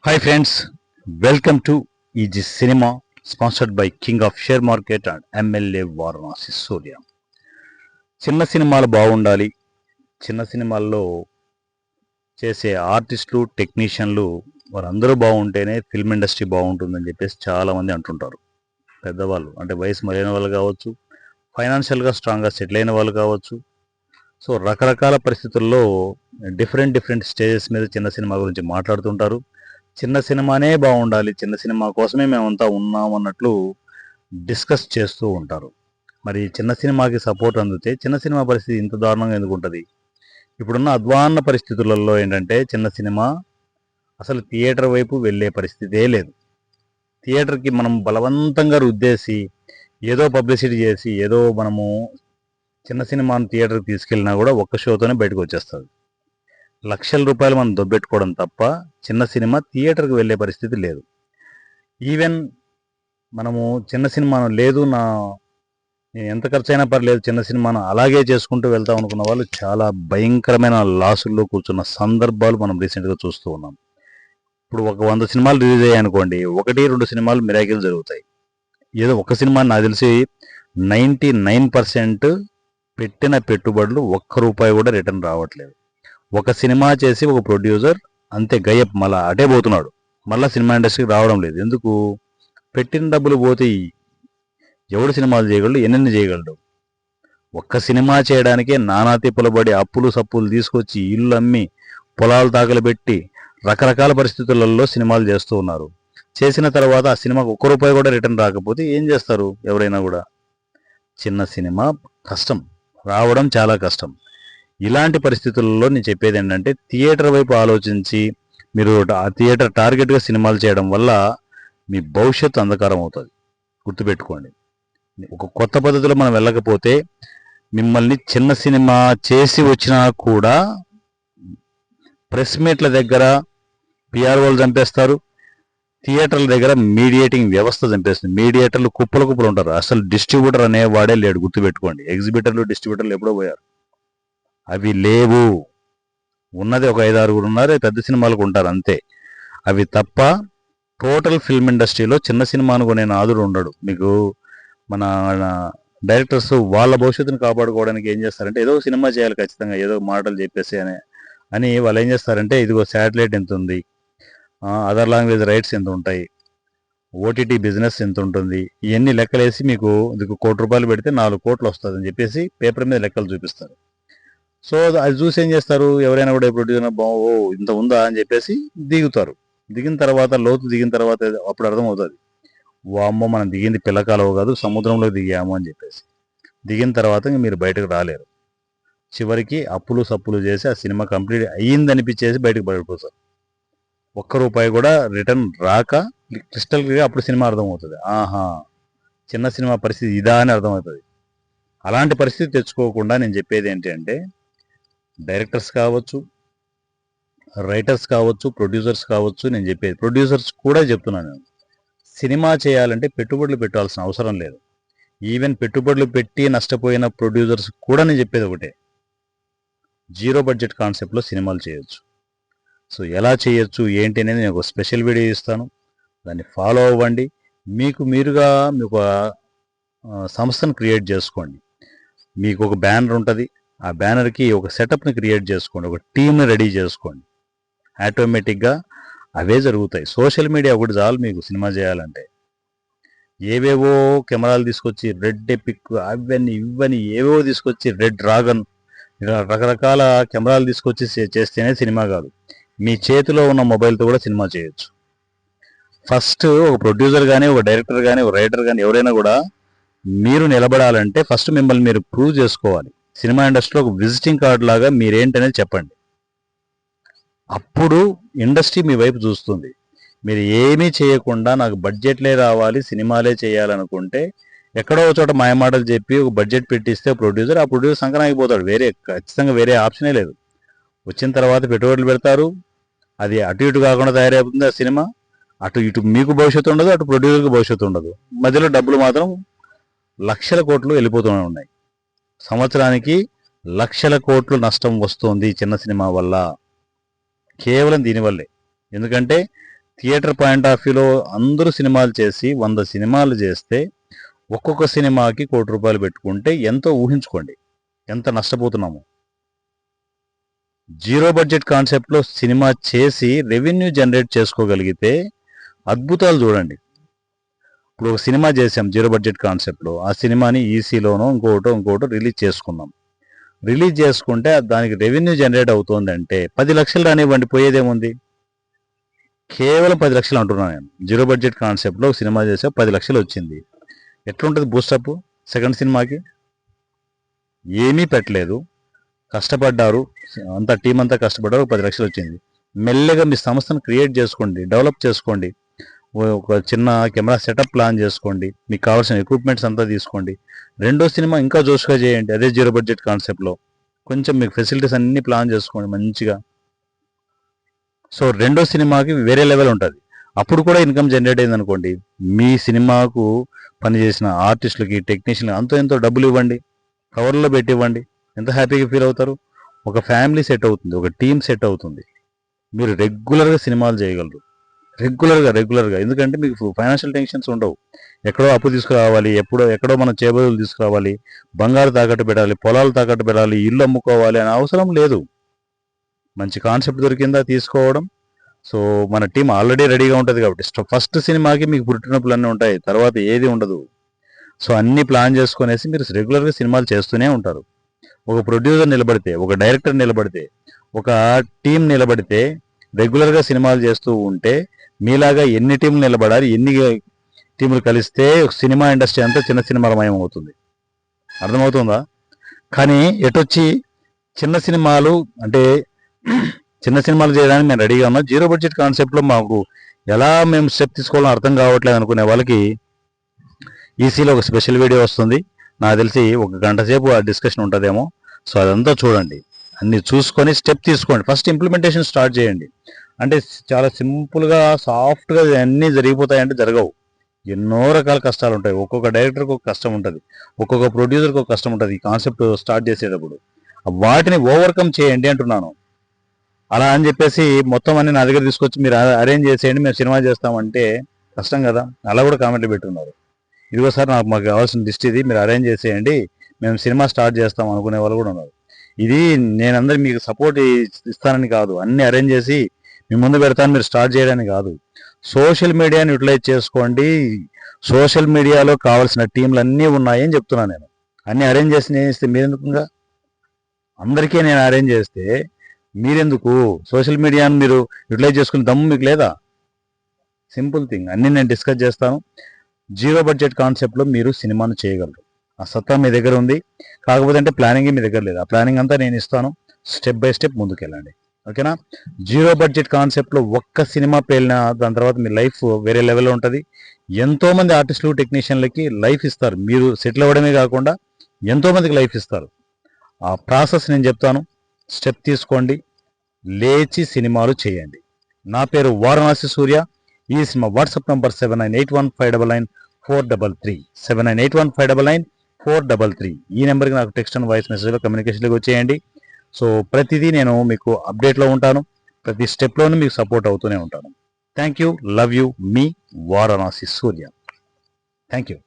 Hi friends, welcome to EG Cinema, sponsored by King of Share Market and MLA Varanasi Surya. చిన్న సినిమాలు బాగుండాలి, చిన్న సినిమాల్లో చేసే ఆర్టిస్టులు, టెక్నీషియన్లు వారందరూ బాగుంటేనే ఫిల్మ్ ఇండస్ట్రీ బాగుంటుందని చెప్పేసి చాలామంది అంటుంటారు. పెద్దవాళ్ళు అంటే వయసు మరైన వాళ్ళు కావచ్చు, ఫైనాన్షియల్గా స్ట్రాంగ్గా సెటిల్ అయిన వాళ్ళు కావచ్చు. సో రకరకాల పరిస్థితుల్లో డిఫరెంట్ స్టేజెస్ మీద చిన్న సినిమా గురించి మాట్లాడుతుంటారు. చిన్న సినిమానే బాగుండాలి, చిన్న సినిమా కోసమే మేమంతా ఉన్నాం అన్నట్లు డిస్కస్ చేస్తూ ఉంటారు. మరి చిన్న సినిమాకి సపోర్ట్ అందితే చిన్న సినిమా పరిస్థితి ఇంత దారుణంగా ఎందుకు ఉంటుంది? ఇప్పుడున్న అధ్వాన్న పరిస్థితులలో ఏంటంటే చిన్న సినిమా అసలు థియేటర్ వైపు వెళ్ళే పరిస్థితే లేదు. థియేటర్కి మనం బలవంతంగా రుద్దేసి ఏదో పబ్లిసిటీ చేసి ఏదో మనము చిన్న సినిమాను థియేటర్కి తీసుకెళ్ళినా కూడా ఒక్క షోతోనే బయటకు వచ్చేస్తుంది. లక్షల రూపాయలు మనం దొబ్బెట్టుకోవడం తప్ప చిన్న సినిమా థియేటర్కి వెళ్ళే పరిస్థితి లేదు. ఈవెన్ మనము చిన్న సినిమాను లేదు నేను ఎంత ఖర్చు అయినా పర్లేదు చిన్న సినిమాను అలాగే చేసుకుంటూ వెళ్తాం అనుకున్న వాళ్ళు చాలా భయంకరమైన లాసుల్లో కూర్చున్న సందర్భాలు మనం రీసెంట్గా చూస్తూ ఉన్నాం. ఇప్పుడు ఒక 100 సినిమాలు రిలీజ్ అయ్యాయి అనుకోండి, 1-2 సినిమాలు మిరాకిల్ జరుగుతాయి. ఏదో ఒక సినిమా నాకు తెలిసి 99% పెట్టిన పెట్టుబడులు ఒక్క రూపాయి కూడా రిటర్న్ రావట్లేదు. ఒక సినిమా చేసి ఒక ప్రొడ్యూసర్ అంతే గయ్యప్ మళ్ళా అటే పోతున్నాడు, మళ్ళీ సినిమా ఇండస్ట్రీకి రావడం లేదు. ఎందుకు? పెట్టిన డబ్బులు పోతే ఎవడు సినిమాలు చేయగలడు, ఎన్నెన్ని చేయగలడు? ఒక్క సినిమా చేయడానికే నానా తిప్పలబడి అప్పులు సప్పులు తీసుకొచ్చి ఇల్లు అమ్మి పొలాలు తాకలు రకరకాల పరిస్థితులలో సినిమాలు చేస్తూ ఉన్నారు. చేసిన తర్వాత ఆ సినిమాకు ఒక్క రూపాయి కూడా రిటర్న్ రాకపోతే ఏం చేస్తారు ఎవరైనా కూడా? చిన్న సినిమా కష్టం, రావడం చాలా కష్టం. ఇలాంటి పరిస్థితుల్లో నేను చెప్పేది ఏంటంటే థియేటర్ వైపు ఆలోచించి మీరు ఆ థియేటర్ టార్గెట్గా సినిమాలు చేయడం వల్ల మీ భవిష్యత్తు అంధకారం అవుతుంది. గుర్తుపెట్టుకోండి. ఒక కొత్త పద్ధతిలో మనం వెళ్ళకపోతే మిమ్మల్ని చిన్న సినిమా చేసి వచ్చినా కూడా ప్రెస్ మీట్ల దగ్గర పిఆర్ఓలు చంపేస్తారు, థియేటర్ల దగ్గర మీడియేటింగ్ వ్యవస్థ చంపేస్తుంది. మీడియేటర్లు కుప్పలు ఉంటారు. అసలు డిస్ట్రిబ్యూటర్ అనేవాడే లేడు. గుర్తుపెట్టుకోండి. ఎగ్జిబిటర్లు డిస్ట్రిబ్యూటర్లు ఎప్పుడో పోయారు, అవి లేవు. ఉన్నది ఒక 5-6 ఉన్నారు, పెద్ద సినిమాలకు ఉంటారు అంతే. అవి తప్ప టోటల్ ఫిల్మ్ ఇండస్ట్రీలో చిన్న సినిమాను కొనే నాదుడు ఉండడు. మీకు మన డైరెక్టర్స్ వాళ్ళ భవిష్యత్తును కాపాడుకోవడానికి ఏం చేస్తారంటే ఏదో సినిమా చేయాలి ఖచ్చితంగా, ఏదో మాటలు చెప్పేసి అని వాళ్ళు ఏం చేస్తారంటే ఇదిగో శాటిలైట్ ఎంత ఉంది, అదర్ లాంగ్వేజ్ రైట్స్ ఎంత ఉంటాయి, ఓటీటీ బిజినెస్ ఎంత ఉంటుంది, ఇవన్నీ లెక్కలేసి మీకు ఇది 1 కోటి రూపాయలు పెడితే 4 కోట్లు వస్తుంది అని చెప్పేసి పేపర్ మీద లెక్కలు చూపిస్తారు. సో అది చూసి ఏం చేస్తారు, ఎవరైనా కూడా ప్రొడ్యూసర్ ఓ ఇంత ఉందా అని చెప్పేసి దిగుతారు. దిగిన తర్వాత లోతు దిగిన తర్వాత అప్పుడు అర్థమవుతుంది, వామ్మో మనం దిగింది పిల్లకాలవ కాదు సముద్రంలో దిగాము అని చెప్పేసి. దిగిన తర్వాత మీరు బయటకు రాలేరు. చివరికి అప్పులు సప్పులు చేసి ఆ సినిమా కంప్లీట్ అయ్యిందనిపించేసి బయటకు పడిపోతారు. ఒక్క రూపాయి కూడా రిటర్న్ రాక క్రిస్టల్ క్లియర్గా అప్పుడు సినిమా అర్థమవుతుంది, ఆహా చిన్న సినిమా పరిస్థితి ఇదా అని అర్థమవుతుంది. అలాంటి పరిస్థితి తెచ్చుకోకుండా నేను చెప్పేది ఏంటి అంటే డైరెక్టర్స్ కావచ్చు, రైటర్స్ కావచ్చు, ప్రొడ్యూసర్స్ కావచ్చు, నేను చెప్పేది ప్రొడ్యూసర్స్ కూడా చెప్తున్నాను, సినిమా చేయాలంటే పెట్టుబడులు పెట్టాల్సిన అవసరం లేదు. ఈవెన్ పెట్టుబడులు పెట్టి నష్టపోయిన ప్రొడ్యూసర్స్ కూడా నేను చెప్పేది ఒకటే, 0 బడ్జెట్ కాన్సెప్ట్లో సినిమాలు చేయొచ్చు. సో ఎలా చేయొచ్చు ఏంటి అనేది నేను ఒక స్పెషల్ వీడియో ఇస్తాను, దాన్ని ఫాలో అవ్వండి. మీరుగా మీకు సంస్థను క్రియేట్ చేసుకోండి. మీకు ఒక బ్యానర్ ఉంటుంది, ఆ బ్యానర్కి ఒక సెటప్ని క్రియేట్ చేసుకోండి, ఒక టీమ్ని రెడీ చేసుకోండి. ఆటోమేటిక్గా అవే జరుగుతాయి. సోషల్ మీడియా ఒకటి చాలు మీకు సినిమా చేయాలంటే. ఏవేవో కెమెరాలు తీసుకొచ్చి రెడ్ ఎపిక్ ఇవన్నీ ఏవేవో తీసుకొచ్చి రెడ్ డ్రాగన్ ఇలా రకరకాల కెమెరాలు తీసుకొచ్చి చేస్తేనే సినిమా కాదు, మీ చేతిలో ఉన్న మొబైల్తో కూడా సినిమా చేయొచ్చు. ఫస్ట్ ఒక ప్రొడ్యూసర్ కానీ, ఒక డైరెక్టర్ కానీ, ఒక రైటర్ కానీ ఎవరైనా కూడా మీరు నిలబడాలంటే ఫస్ట్ మిమ్మల్ని మీరు ప్రూవ్ చేసుకోవాలి. సినిమా ఇండస్ట్రీలో ఒక విజిటింగ్ కార్డ్ లాగా మీరేంటనేది చెప్పండి. అప్పుడు ఇండస్ట్రీ మీ వైపు చూస్తుంది. మీరు ఏమీ చేయకుండా నాకు బడ్జెట్లే రావాలి సినిమాలే చేయాలనుకుంటే ఎక్కడో చోట మాయమాటలు చెప్పి ఒక బడ్జెట్ పెట్టిస్తే ప్రొడ్యూసర్ ఆ ప్రొడ్యూసర్ సంకనాగిపోతాడు. ఖచ్చితంగా వేరే ఆప్షనే లేదు. వచ్చిన తర్వాత పెట్టుబడులు పెడతారు, అది అటు ఇటు కాకుండా తయారైపోతుంది ఆ సినిమా. అటు ఇటు మీకు భవిష్యత్తు ఉండదు, అటు ప్రొడ్యూసర్కి భవిష్యత్తు ఉండదు. మధ్యలో డబ్బులు మాత్రం లక్షల కోట్లు వెళ్ళిపోతూనే ఉన్నాయి. సంవత్సరానికి లక్షల కోట్లు నష్టం వస్తుంది చిన్న సినిమా వల్ల, కేవలం దీనివల్లే. ఎందుకంటే థియేటర్ పాయింట్ ఆఫ్ వ్యూలో అందరూ సినిమాలు చేసి 100 సినిమాలు చేస్తే ఒక్కొక్క సినిమాకి ₹1,00,00,000 పెట్టుకుంటే ఎంతో ఊహించుకోండి, ఎంత నష్టపోతున్నాము. జీరో బడ్జెట్ కాన్సెప్ట్లో సినిమా చేసి రెవెన్యూ జనరేట్ చేసుకోగలిగితే అద్భుతాలు చూడండి. ఇప్పుడు ఒక సినిమా చేసాం జీరో బడ్జెట్ కాన్సెప్ట్లో, ఆ సినిమాని ఈసీలోనో ఇంకోటో రిలీజ్ చేసుకున్నాం. రిలీజ్ చేసుకుంటే దానికి రెవెన్యూ జనరేట్ అవుతుందంటే 10 లక్షలు రానివ్వండి, పోయేదేముంది? కేవలం 10 లక్షలు అంటున్నాను నేను. జీరో బడ్జెట్ కాన్సెప్ట్లో ఒక సినిమా చేసా, 10 లక్షలు వచ్చింది. ఎట్లుంటుంది బూస్టప్? సెకండ్ సినిమాకి ఏమీ పెట్టలేదు, కష్టపడ్డారు, అంతా టీం అంతా కష్టపడ్డారు, 10 లక్షలు వచ్చింది. మెల్లగా మీ సంస్థను క్రియేట్ చేసుకోండి, డెవలప్ చేసుకోండి, ఒక చిన్న కెమెరా సెటప్ ప్లాన్ చేసుకోండి, మీకు కావాల్సిన ఎక్విప్మెంట్స్ అంతా తీసుకోండి. రెండో సినిమా ఇంకా జోష్గా చేయండి, అదే జీరో బడ్జెట్ కాన్సెప్ట్లో కొంచెం మీకు ఫెసిలిటీస్ అన్నీ ప్లాన్ చేసుకోండి మంచిగా. సో రెండో సినిమాకి వేరే లెవెల్ ఉంటుంది. అప్పుడు కూడా ఇన్కమ్ జనరేట్ అయింది అనుకోండి, మీ సినిమాకు పనిచేసిన ఆర్టిస్టులకి, టెక్నీషియన్కి అంతో ఎంతో డబ్బులు ఇవ్వండి, కవర్లో పెట్టి ఇవ్వండి, ఎంత హ్యాపీగా ఫీల్ అవుతారు. ఒక ఫ్యామిలీ సెట్ అవుతుంది, ఒక టీం సెట్ అవుతుంది. మీరు రెగ్యులర్గా సినిమాలు చేయగలరు, రెగ్యులర్గా. ఎందుకంటే మీకు ఫైనాన్షియల్ టెన్షన్స్ ఉండవు. ఎక్కడో అప్పు తీసుకురావాలి, ఎక్కడో మనం చేబదులు తీసుకురావాలి, బంగారు తాకట్టు పెట్టాలి, పొలాలు తాకట్టు పెట్టాలి, ఇల్లు అమ్ముకోవాలి అనే అవసరం లేదు. మంచి కాన్సెప్ట్ దొరికిందా తీసుకోవడం. సో మన టీం ఆల్రెడీ రెడీగా ఉంటుంది కాబట్టి ఫస్ట్ సినిమాకి మీకు పుట్టినప్పులు అన్నీ ఉంటాయి, తర్వాత ఏది ఉండదు. సో అన్నీ ప్లాన్ చేసుకునేసి మీరు రెగ్యులర్గా సినిమాలు చేస్తూనే ఉంటారు. ఒక ప్రొడ్యూసర్ నిలబడితే, ఒక డైరెక్టర్ నిలబడితే, ఒక టీం నిలబడితే, రెగ్యులర్గా సినిమాలు చేస్తూ ఉంటే మీలాగా ఎన్ని టీంలు నిలబడాలి, ఎన్ని టీములు కలిస్తే సినిమా ఇండస్ట్రీ అంతా చిన్న సినిమాలమయం అవుతుంది. అర్థమవుతుందా? కానీ ఎటొచ్చి చిన్న సినిమాలు అంటే చిన్న సినిమాలు చేయడానికి మేము రెడీగా ఉన్నాం, జీరో బడ్జెట్ కాన్సెప్ట్లో మాకు ఎలా మేము స్టెప్ తీసుకోవాలో అర్థం కావట్లేదు అనుకునే వాళ్ళకి ఈసీలో ఒక స్పెషల్ వీడియో వస్తుంది. నాకు తెలిసి 1 గంట సేపు ఆ డిస్కషన్ ఉంటుందేమో. సో అదంతా చూడండి, అన్ని చూసుకొని స్టెప్ తీసుకోండి. ఫస్ట్ ఇంప్లిమెంటేషన్ స్టార్ట్ చేయండి. అంటే చాలా సింపుల్గా సాఫ్ట్గా అన్నీ జరిగిపోతాయంటే జరగవు. ఎన్నో రకాల కష్టాలు ఉంటాయి. ఒక్కొక్క డైరెక్టర్కి ఒక కష్టం ఉంటుంది, ఒక్కొక్క ప్రొడ్యూసర్కి ఒక కష్టం ఉంటుంది. ఈ కాన్సెప్ట్ స్టార్ట్ చేసేటప్పుడు వాటిని ఓవర్కమ్ చేయండి అంటున్నాను. అలా అని చెప్పేసి మొత్తం అన్ని నా దగ్గర తీసుకొచ్చి మీరు అరేంజ్ చేసేయండి, మేము సినిమా చేస్తామంటే కష్టం కదా. అలా కూడా కామెంట్లు పెట్టున్నారు. ఇదిగో సార్ మాకు కావాల్సిన లిస్ట్ ఇది, మీరు అరేంజ్ చేసేయండి, మేము సినిమా స్టార్ట్ చేస్తాం అనుకునే వాళ్ళు కూడా ఉన్నారు. ఇది నేనందరూ మీకు సపోర్ట్ ఇస్తానని కాదు, అన్ని అరేంజ్ చేసి మీ ముందు పెడతాను, మీరు స్టార్ట్ చేయడానికి కాదు. సోషల్ మీడియాని యూటిలైజ్ చేసుకోండి. సోషల్ మీడియాలో కావాల్సిన టీంలు అన్నీ ఉన్నాయని చెప్తున్నాను నేను. అన్ని అరేంజ్ చేసి నేను ఇస్తే మీరెందుకుగా? అందరికీ నేను అరేంజ్ చేస్తే మీరెందుకు? సోషల్ మీడియాను మీరు యూటిలైజ్ చేసుకునే దమ్ము మీకు లేదా? సింపుల్ థింగ్, అన్నీ నేను డిస్కస్ చేస్తాను. జీరో బడ్జెట్ కాన్సెప్ట్లో మీరు సినిమాను చేయగలరు, ఆ సత్తా మీ దగ్గర ఉంది. కాకపోతే అంటే ప్లానింగ్ మీ దగ్గర లేదు. ఆ ప్లానింగ్ అంతా నేను ఇస్తాను, స్టెప్ బై స్టెప్ ముందుకెళ్ళండి, ఓకేనా? జీరో బడ్జెట్ కాన్సెప్ట్లో ఒక్క సినిమా పేలిన దాని తర్వాత మీ లైఫ్ వేరే లెవెల్లో ఉంటుంది. ఎంతోమంది ఆర్టిస్టులు, టెక్నీషియన్లకి లైఫ్ ఇస్తారు. మీరు సెటిల్ అవ్వడమే కాకుండా ఎంతోమందికి లైఫ్ ఇస్తారు. ఆ ప్రాసెస్ నేను చెప్తాను, స్టెప్ తీసుకోండి, లేచి సినిమాలు చేయండి. నా పేరు వారణాసి సూర్య. ఈ సినిమా వాట్సాప్ నంబర్ 7981599433 7981599433. ఈ నెంబర్కి నాకు టెక్స్ట్ అండ్ వాయిస్ మెసేజ్లో కమ్యూనికేషన్లోకి వచ్చేయండి. సో ప్రతిదీ నేను మీకు అప్డేట్లో ఉంటాను, ప్రతి స్టెప్లోనూ మీకు సపోర్ట్ అవుతూనే ఉంటాను. Thank you, love you, me Varanasi Surya. Thank you.